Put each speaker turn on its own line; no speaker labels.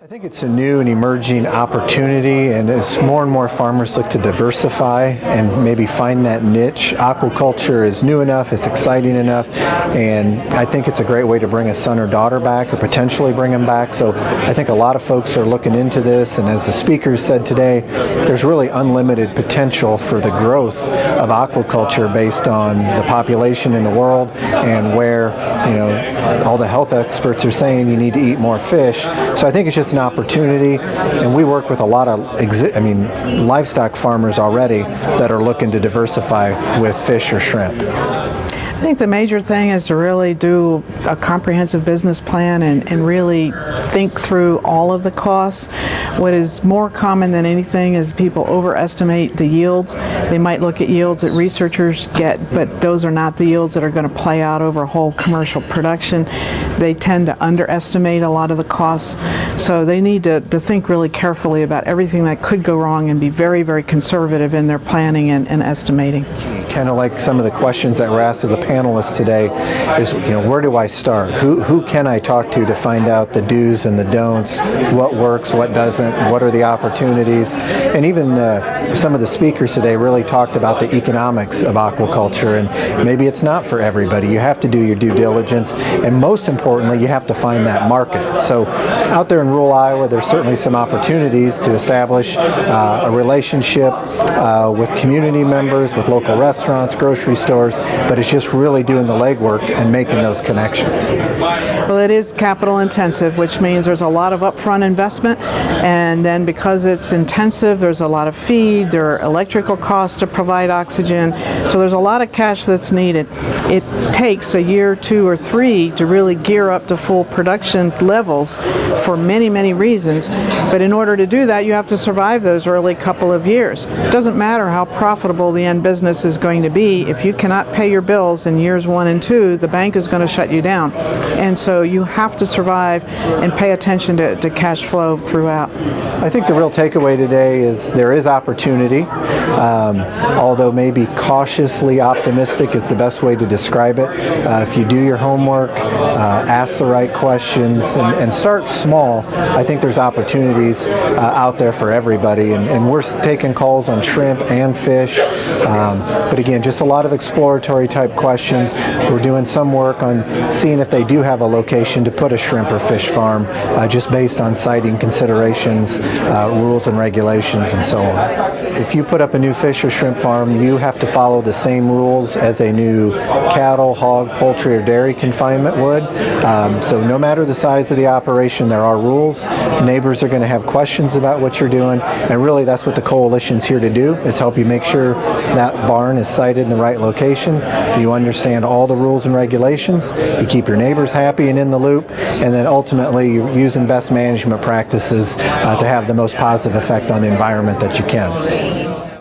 I think it's a new and emerging opportunity, and as more and more farmers look to diversify and maybe find that niche, aquaculture is new enough, it's exciting enough, and I think it's a great way to bring a son or daughter back or potentially bring them back. So I think a lot of folks are looking into this, and as the speakers said today, there's really unlimited potential for the growth of aquaculture based on the population in the world and where, all the health experts are saying you need to eat more fish. So I think it's just an opportunity, and we work with a lot of livestock farmers already that are looking to diversify with fish or shrimp.
I think the major thing is to really do a comprehensive business plan and really think through all of the costs. What is more common than anything is people overestimate the yields. They might look at yields that researchers get, but those are not the yields that are going to play out over a whole commercial production. They tend to underestimate a lot of the costs, so they need to think really carefully about everything that could go wrong and be very, very conservative in their planning and estimating.
Kind of like some of the questions that were asked of the panelists today is, where do I start? Who can I talk to find out the do's and the don'ts, what works, what doesn't, what are the opportunities? And even some of the speakers today really talked about the economics of aquaculture, and maybe it's not for everybody. You have to do your due diligence, and most importantly, you have to find that market. So out there in rural Iowa, there's certainly some opportunities to establish a relationship with community members, with local restaurants, grocery stores, but it's just really doing the legwork and making those connections.
Well, it is capital intensive, which means there's a lot of upfront investment, and then because it's intensive, there's a lot of feed, there are electrical costs to provide oxygen, so there's a lot of cash that's needed. It takes a year, 2 or 3 to really gear up to full production levels for many, many reasons, but in order to do that, you have to survive those early couple of years. It doesn't matter how profitable the end business is going to be. If you cannot pay your bills in years 1 and 2, the bank is going to shut you down. And so you have to survive and pay attention to cash flow throughout.
I think the real takeaway today is there is opportunity, although maybe cautiously optimistic is the best way to describe it. If you do your homework, ask the right questions, and start small, I think there's opportunities out there for everybody. And we're taking calls on shrimp and fish, but again, just a lot of exploratory type questions. We're doing some work on seeing if they do have a location to put a shrimp or fish farm, just based on siting considerations, rules and regulations, and so on. If you put up a new fish or shrimp farm, you have to follow the same rules as a new cattle, hog, poultry, or dairy confinement would. So no matter the size of the operation, there are rules. Neighbors are going to have questions about what you're doing, and really that's what the coalition's here to do, is help you make sure that barn is sited in the right location, you understand all the rules and regulations, you keep your neighbors happy and in the loop, and then ultimately you're using best management practices to have the most positive effect on the environment that you can.